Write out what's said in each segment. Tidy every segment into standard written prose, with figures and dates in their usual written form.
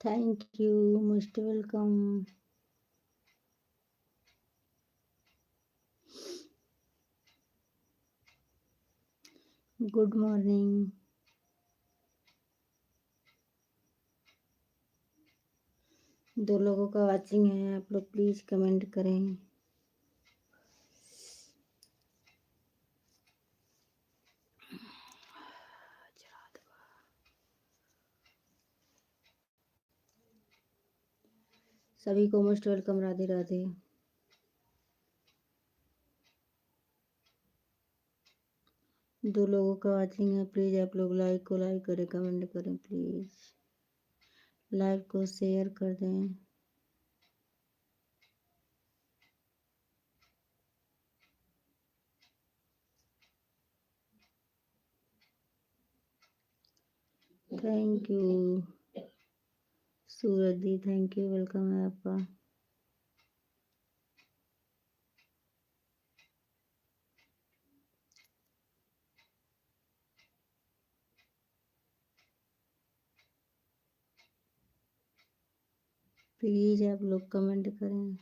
Thank you, most welcome. Good morning. दो लोगों का वाचिंग है, आप लोग प्लीज कमेंट करें। सभी को मोस्ट वेलकम। राधे राधे। दो लोगों का वाचिंग है, प्लीज आप लोग लाइक को लाइक करें, कमेंट करें प्लीज। लाइव को शेयर कर दें। Thank you Suraj the, thank you, welcome है आपका। प्लीज आप लोग कमेंट करें।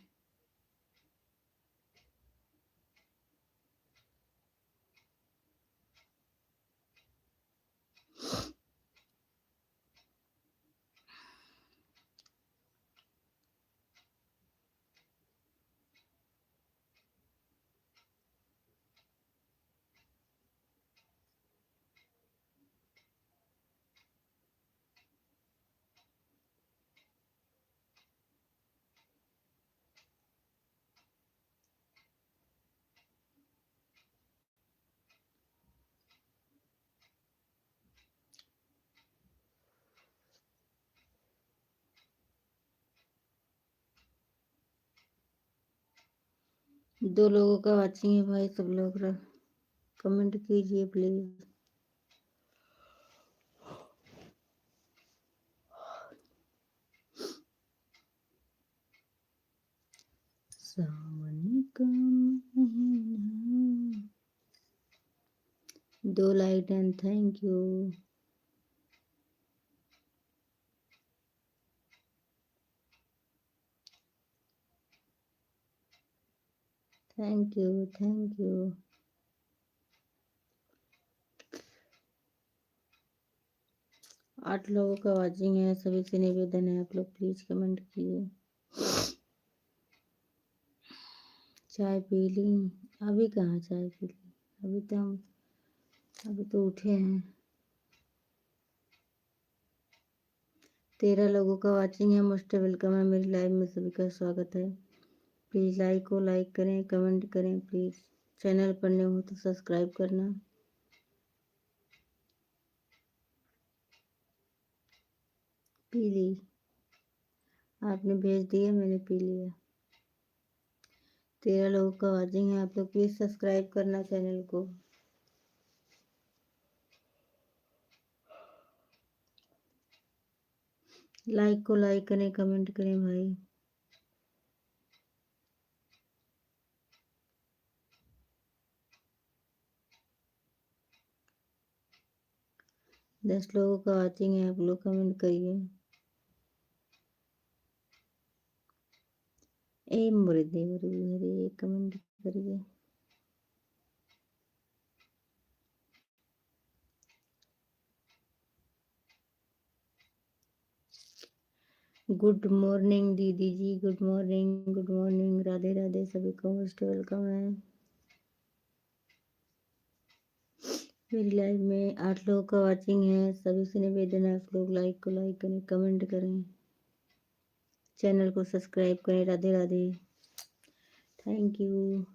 दो लोगों का वाचिंग है भाई, सब लोग कमेंट कीजिए प्लीज। सावन का महीना, दो light and thank you. Thank you, thank you. 8 लोगों का वाचिंग है, सभी से निवेदन है आप लोग प्लीज कमेंट कीजिए। चाय पी ली? अभी कहाँ चाय पी ली, अभी तो उठे हैं। 13 लोगों का वाचिंग है, मोस्ट वेलकम है। मेरी लाइव में सभी का स्वागत है। प्लीज लाइक को लाइक करें, कमेंट करें प्लीज। चैनल पर नए हो तो सब्सक्राइब करना। पी ली? आपने भेज दिया, मैंने पी लिया। 13 लोगों का वाचिंग है, आप लोग प्लीज सब्सक्राइब करना चैनल को। लाइक को लाइक करें, कमेंट करें भाई। दस लोगों का वाचिंग है, आप लोग कमेंट करिए। ए मुर्दे हरे कमेंट करिए। गुड मॉर्निंग दीदी जी, good morning, good morning. Radhe Radhe, सभी को मोस्ट वेलकम है। मेरी लाइव में 8 लोगों का वाचिंग है, सभी से निवेदन है आप लोग लाइक को लाइक करें, कमेंट करें, चैनल को सब्सक्राइब करें। Radhe Radhe, thank you.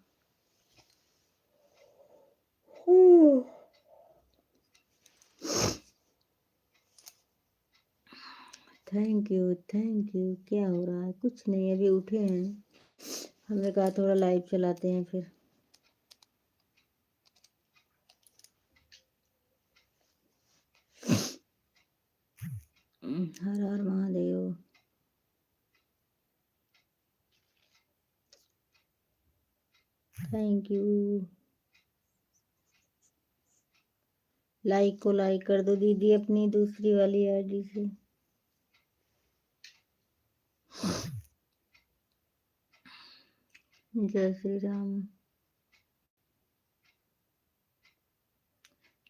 Thank you, thank you. क्या हो रहा है? कुछ नहीं, अभी उठे हैं। हमने कहा थोड़ा लाइव चलाते हैं फिर। हर हर महादेव। Thank you. लाइक को लाइक कर दो दीदी अपनी दूसरी वाली आईडी से। जय श्री राम।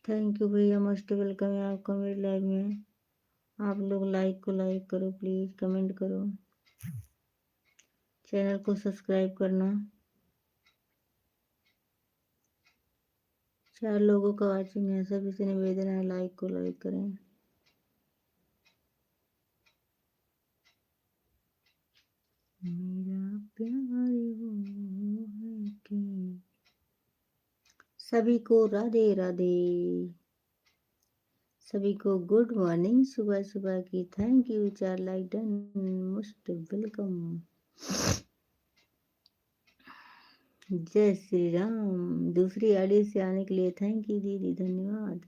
थैंक यू भैया, मोस्ट वेलकम है आपका मेरे लाइव में। आप लोग लाइक को लाइक करो प्लीज, कमेंट करो, चैनल को सब्सक्राइब करना। 4 लोगों का वाचिंग है, सभी से निवेदन है लाइक को लाइक करें। मेरा प्यार वो है कि सभी को राधे राधे, सभी को गुड मॉर्निंग सुबह सुबह की। Thank you, 4 like done, most welcome. जय श्री राम। दूसरी आईडी से आने के लिए थैंक यू दीदी, धन्यवाद।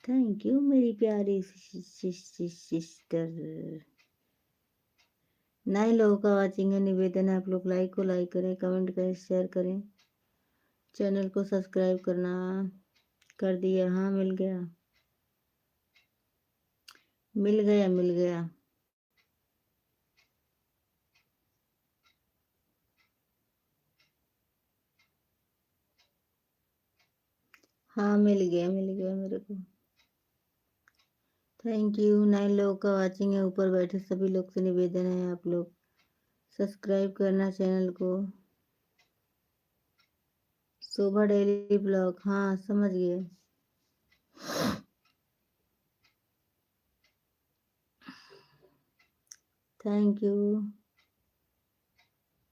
थैंक यू मेरी प्यारी सिस्टर। 9 लोगों का वाचिंग है, निवेदन है आप लोग लाइक को लाइक करें, कमेंट करें, शेयर करें, चैनल को सब्सक्राइब करना। कर दिया? हाँ मिल गया, मिल गया, मिल गया। हाँ मिल गया, मिल गया मेरे को। Thank you. 9 लोगों का वाचिंग है, ऊपर बैठे सभी लोग से निवेदन है आप लोग सब्सक्राइब करना चैनल को। शोभा डेली ब्लॉग, हाँ समझ गए। थैंक यू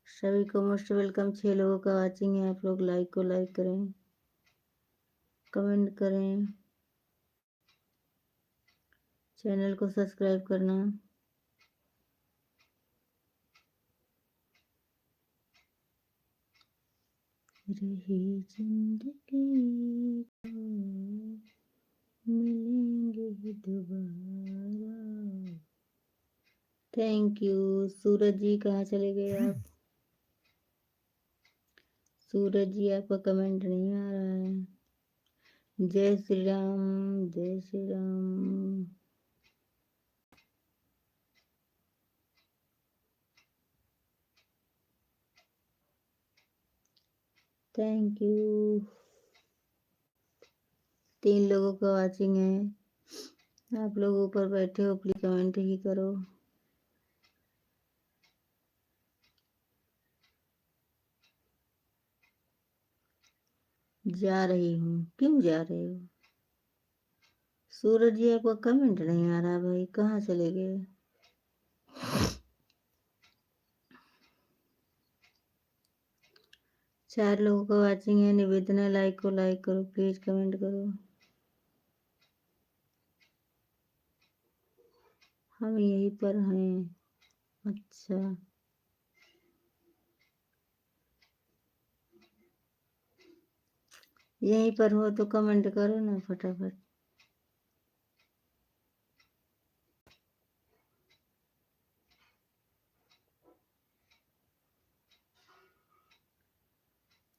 सभी को, मोस्ट वेलकम। 6 लोगों का वाचिंग है, आप लोग लाइक को लाइक करें, कमेंट करें, चैनल को सब्सक्राइब करना। रही जिंदगी तो मिलेंगे दोबारा। Thank you. सूरज जी कहाँ चले गए आप? सूरज जी आपका कमेंट नहीं आ रहा है। जय श्री राम, जय श्री राम। Thank you. 3 लोगों का वाचिंग है, आप लोग ऊपर बैठे हो प्लीज कमेंट ही करो। जा रही हूँ, क्यों जा रहे हो? सूरज जी आपका कमेंट नहीं आ रहा भाई, कहाँ चले गए? चार लोगों का वाचिंग है, निवेदन है लाइक को लाइक करो प्लीज, कमेंट करो। हम यहीं पर हैं। अच्छा, यहीं पर हो तो कमेंट करो ना फटाफट।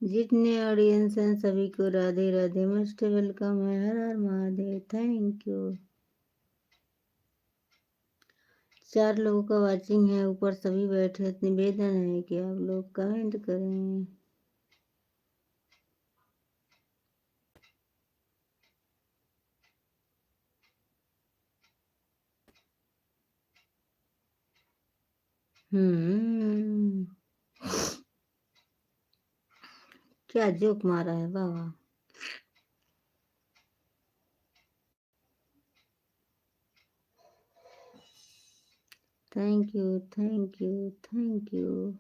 जितने ऑडियंस हैं सभी को राधे राधे, मोस्ट वेलकम है। हर हर महादेव। Thank you. 4 लोगों का वाचिंग है, ऊपर सभी बैठे, निवेदन है कि आप लोग कमेंट करें। क्या जोक मारा है बाबा। Thank you, thank you, thank you,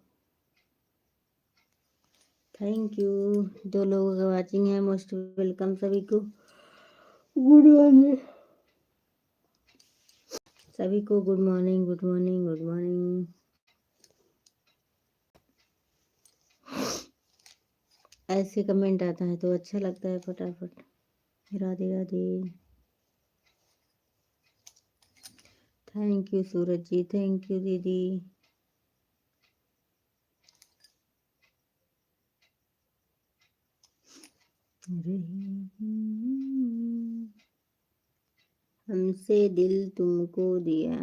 thank you. 2 लोगों का वाचिंग है, मोस्ट वेलकम सभी को। गुड मॉर्निंग सभी को, good morning, good morning, good morning. ऐसे कमेंट आता है तो अच्छा लगता है। फटाफट Radhe Radhe. Thank you Suraj ji, thank you दीदी। हमसे दिल तुमको दिया,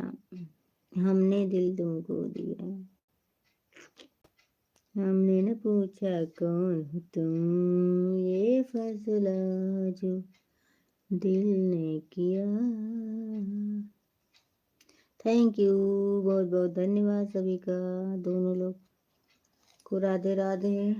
हमने दिल तुमको दिया। हमने न पूछा कौन हो तुम, ये फैसला जो दिल ने किया। थैंक यू, बहुत बहुत धन्यवाद सभी का, दोनों लोग को राधे राधे।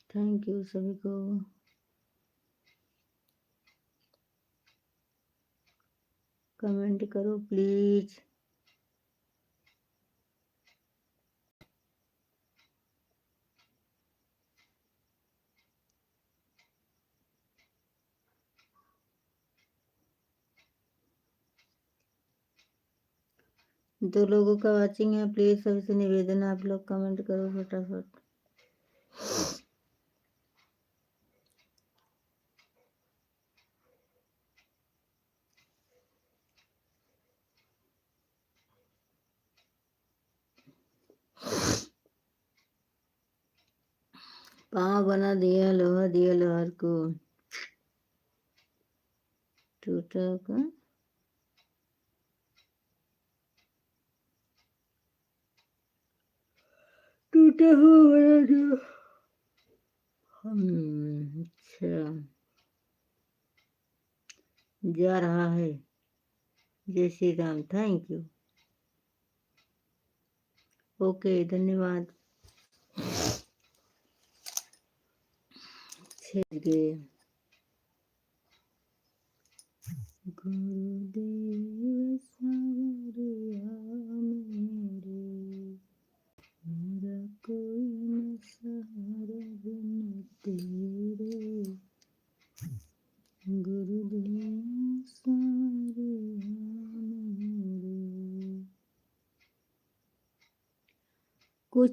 थैंक यू सभी को। कमेंट करो प्लीज। दो लोगों का वाचिंग है, प्लीज सभी से निवेदन है, आप लोग कमेंट करो फटाफट। पाँव बना दिया, लोहा दिया लोहार को, टूटा का टूटा हुआ बना दिया। अच्छा, जा रहा है। जय Shri Ram, thank you. Okay, धन्यवाद। छेद गए। गुरुदेव सावरिया मेरे, मेरा कोई न सहारा बिन तेरे। गुरुदेव सावरिया मेरे। कुछ